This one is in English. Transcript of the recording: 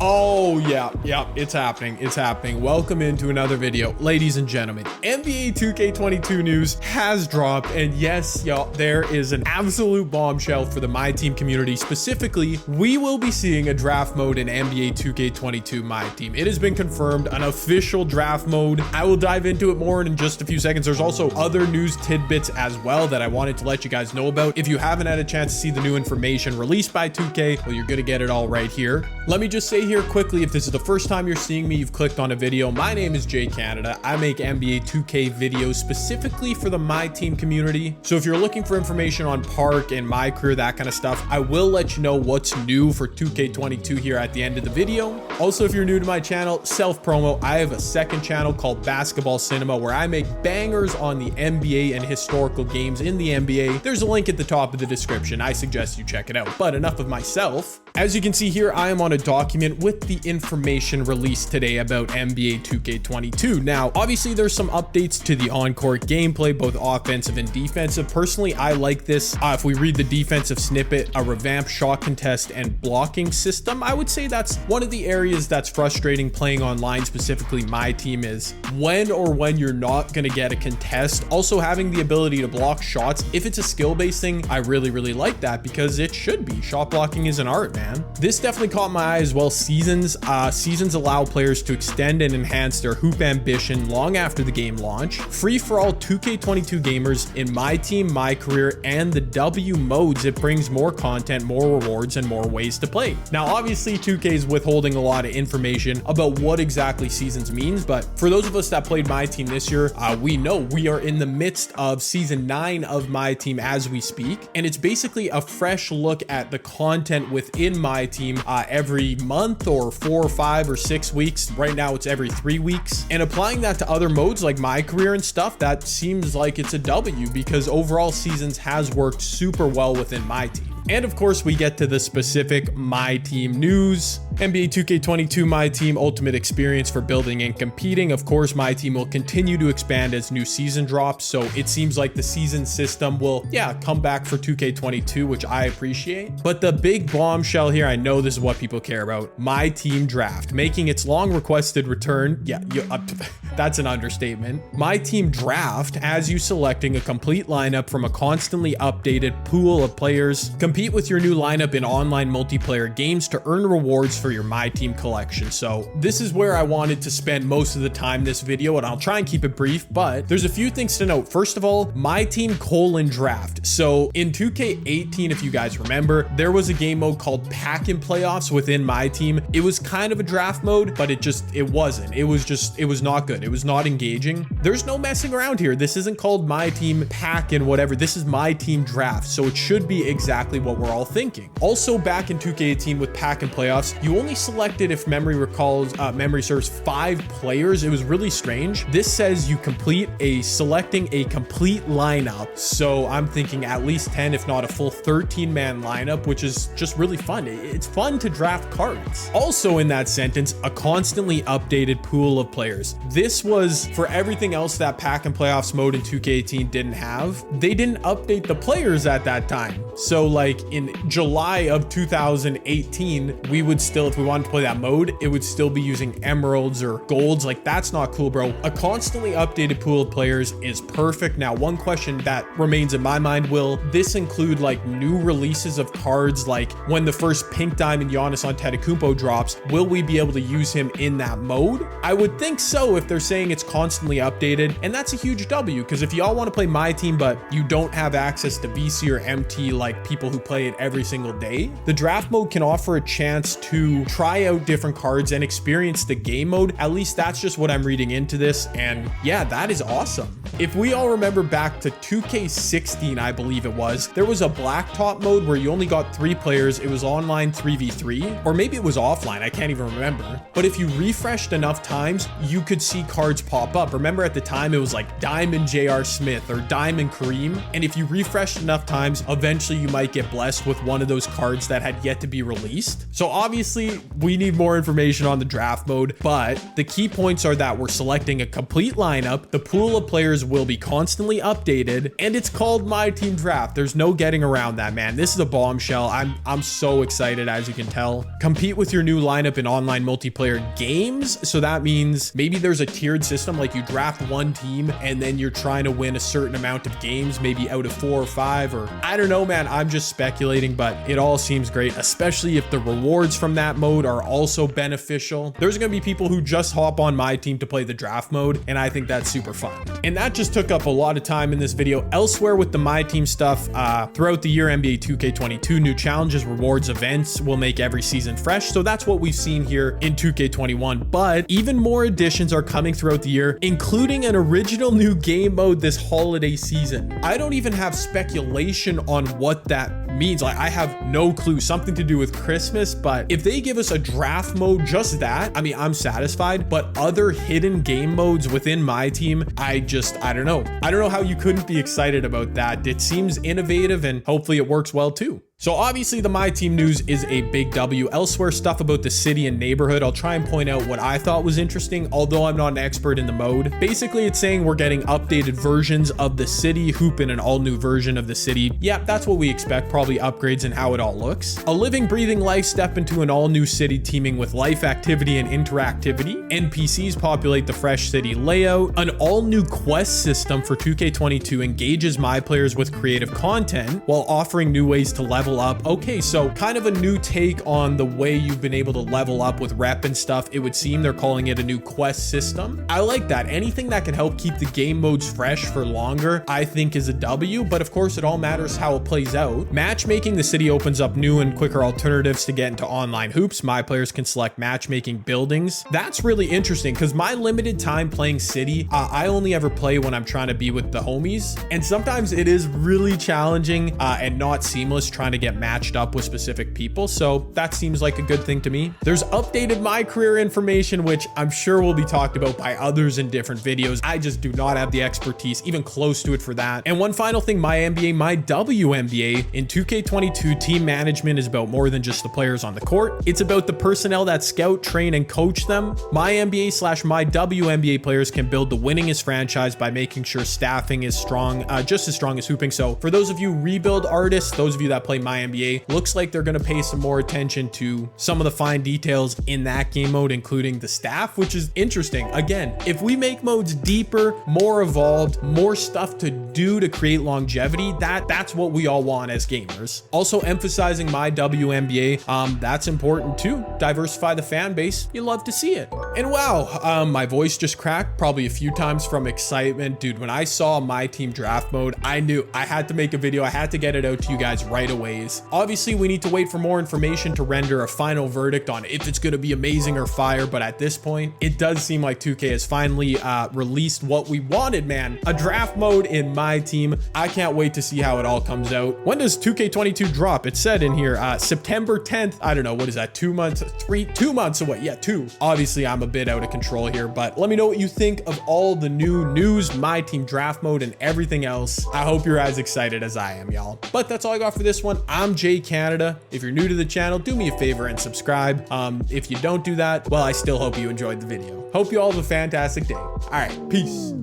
Oh, yeah, it's happening. It's happening. Welcome into another video. Ladies and gentlemen, NBA 2K22 news has dropped. And yes, y'all, there is an absolute bombshell for the MyTeam community. Specifically, we will be seeing a draft mode in NBA 2K22 MyTeam. It has been confirmed, an official draft mode. I will dive into it more in just a few seconds. There's also other news tidbits as well that I wanted to let you guys know about. If you haven't had a chance to see the new information released by 2K, well, you're going to get it all right here. Let me just say here quickly, if this is the first time you're seeing me, you've clicked on a video. My name is Jay Canada. I make NBA 2K videos specifically for the MyTeam community. So if you're looking for information on Park and my career, that kind of stuff, I will let you know what's new for 2K22 here at the end of the video. Also, if you're new to my channel, self promo, I have a second channel called Basketball Cinema where I make bangers on the NBA and historical games in the NBA. There's a link at the top of the description. I suggest you check it out. But enough of myself. As you can see here, I am on a document with the information released today about NBA 2K22. Now, obviously there's some updates to the on-court gameplay, both offensive and defensive. Personally, I like this. If we read the defensive snippet, a revamped shot contest and blocking system, I would say that's one of the areas that's frustrating playing online, specifically MyTeam, is when you're not going to get a contest. Also having the ability to block shots. If it's a skill-based thing, I really like that because it should be. Shot blocking is an art, man. This definitely caught my eye as well. Seasons allow players to extend and enhance their hoop ambition long after the game launch. Free for all 2K22 gamers in MyTeam, My Career, and the W modes. It brings more content, more rewards, and more ways to play. Now, obviously 2K is withholding a lot of information about what exactly seasons means, but for those of us that played MyTeam this year, we know we are in the midst of season 9 of MyTeam as we speak, and it's basically a fresh look at the content within MyTeam every month or 4 or 5 or 6 weeks. Right now it's every 3 weeks, and applying that to other modes like My Career and stuff, that seems like it's a W because overall seasons has worked super well within MyTeam. And of course, we get to the specific MyTeam news. NBA 2K22 MyTeam Ultimate Experience for building and competing. Of course, MyTeam will continue to expand as new season drops. So it seems like the season system will, come back for 2K22, which I appreciate. But the big bombshell here, I know this is what people care about, MyTeam Draft, making its long requested return. That's an understatement. MyTeam Draft has you selecting a complete lineup from a constantly updated pool of players. Compete with your new lineup in online multiplayer games to earn rewards for your MyTeam collection. So this is where I wanted to spend most of the time this video, and I'll try and keep it brief, but there's a few things to note. First of all, MyTeam Draft. So in 2K18, if you guys remember, there was a game mode called Pack-In Playoffs within MyTeam. It was kind of a draft mode, but it wasn't. It was not good. It was not engaging. There's no messing around here. This isn't called MyTeam Pack-In whatever. This is MyTeam Draft. So it should be exactly what we're all thinking. Also, back in 2K18 with Pack-In Playoffs, you only selected, if memory serves, 5 players. It was really strange. This says you selecting a complete lineup. So I'm thinking at least 10, if not a full 13-man lineup, which is just really fun. It's fun to draft cards. Also in that sentence, a constantly updated pool of players. This was for everything else that Pack-In Playoffs mode in 2K18 didn't have. They didn't update the players at that time. So like in July of 2018, we would still, if we wanted to play that mode, it would still be using emeralds or golds. Like, that's not cool, bro. A constantly updated pool of players is perfect. Now, one question that remains in my mind, will this include like new releases of cards? Like when the first Pink Diamond Giannis Antetokounmpo drops, will we be able to use him in that mode? I would think so if they're saying it's constantly updated, and that's a huge W, because if y'all want to play MyTeam but you don't have access to VC or MT like people who play it every single day, the draft mode can offer a chance to try out different cards and experience the game mode. At least that's just what I'm reading into this, and yeah, that is awesome. If we all remember back to 2K16, I believe it was, there was a blacktop mode where you only got 3 players. It was online 3v3, or maybe it was offline, I can't even remember. But if you refreshed enough times, you could see cards pop up. Remember at the time it was like Diamond J.R. Smith or Diamond Kareem. And if you refreshed enough times, eventually you might get blessed with one of those cards that had yet to be released. So obviously we need more information on the draft mode, but the key points are that we're selecting a complete lineup. The pool of players will be constantly updated, and it's called MyTeam Draft. There's no getting around that, man. This is a bombshell. I'm so excited, as you can tell. Compete with your new lineup in online multiplayer games. So that means maybe there's a tiered system, like you draft one team and then you're trying to win a certain amount of games, maybe out of 4 or 5, or I don't know, man. I'm just speculating, but it all seems great, especially if the rewards from that mode are also beneficial. There's going to be people who just hop on my team to play the draft mode, and I think that's super fun. And that just took up a lot of time in this video. Elsewhere with the My Team stuff, throughout the year, NBA 2K22, new challenges, rewards, events will make every season fresh. So that's what we've seen here in 2K21. But even more additions are coming throughout the year, including an original new game mode this holiday season. I don't even have speculation on what that means. Like, I have no clue. Something to do with Christmas, but if they give us a draft mode, just that, I mean, I'm satisfied. But other hidden game modes within My Team, I don't know. I don't know how you couldn't be excited about that. It seems innovative, and hopefully it works well too. So obviously the My Team news is a big W. Elsewhere, stuff about the city and neighborhood. I'll try and point out what I thought was interesting, although I'm not an expert in the mode. Basically, it's saying we're getting updated versions of the city, hoop in an all new version of the city. Yeah, that's what we expect, probably upgrades in how it all looks. A living, breathing life step into an all new city teeming with life, activity, and interactivity. NPCs populate the fresh city layout. An all new quest system for 2K22 engages my players with creative content while offering new ways to level up. Okay, so kind of a new take on the way you've been able to level up with rep and stuff. It would seem they're calling it a new quest system. I like that. Anything that can help keep the game modes fresh for longer, I think is a W, but of course it all matters how it plays out. Matchmaking, the city opens up new and quicker alternatives to get into online hoops. My players can select matchmaking buildings. That's really interesting because my limited time playing city, I only ever play when I'm trying to be with the homies, and sometimes it is really challenging and not seamless trying to get matched up with specific people. So that seems like a good thing to me. There's updated my career information, which I'm sure will be talked about by others in different videos. I just do not have the expertise even close to it for that. And one final thing, my NBA, my WNBA in 2K22, team management is about more than just the players on the court. It's about the personnel that scout, train, and coach them. My NBA / my WNBA players can build the winningest franchise by making sure staffing is strong, just as strong as hooping. So for those of you rebuild artists, those of you that play my NBA, looks like they're going to pay some more attention to some of the fine details in that game mode, including the staff, which is interesting. Again, if we make modes deeper, more evolved, more stuff to do to create longevity, that's what we all want as gamers. Also emphasizing my WNBA, that's important too. Diversify the fan base. You love to see it. And wow, my voice just cracked probably a few times from excitement. Dude, when I saw My Team Draft mode, I knew I had to make a video. I had to get it out to you guys right away. Obviously, we need to wait for more information to render a final verdict on if it's going to be amazing or fire, but at this point, it does seem like 2K has finally released what we wanted, man. A draft mode in My Team. I can't wait to see how it all comes out. When does 2K22 drop? It said in here, September 10th. I don't know, what is that, 2 months, 2 months away? Yeah, 2. Obviously, I'm a bit out of control here, but let me know what you think of all the new news, My Team Draft mode, and everything else. I hope you're as excited as I am, y'all. But that's all I got for this one. I'm Jay Canada. If you're new to the channel, do me a favor and subscribe. If you don't do that, well, I still hope you enjoyed the video. Hope you all have a fantastic day. All right, peace.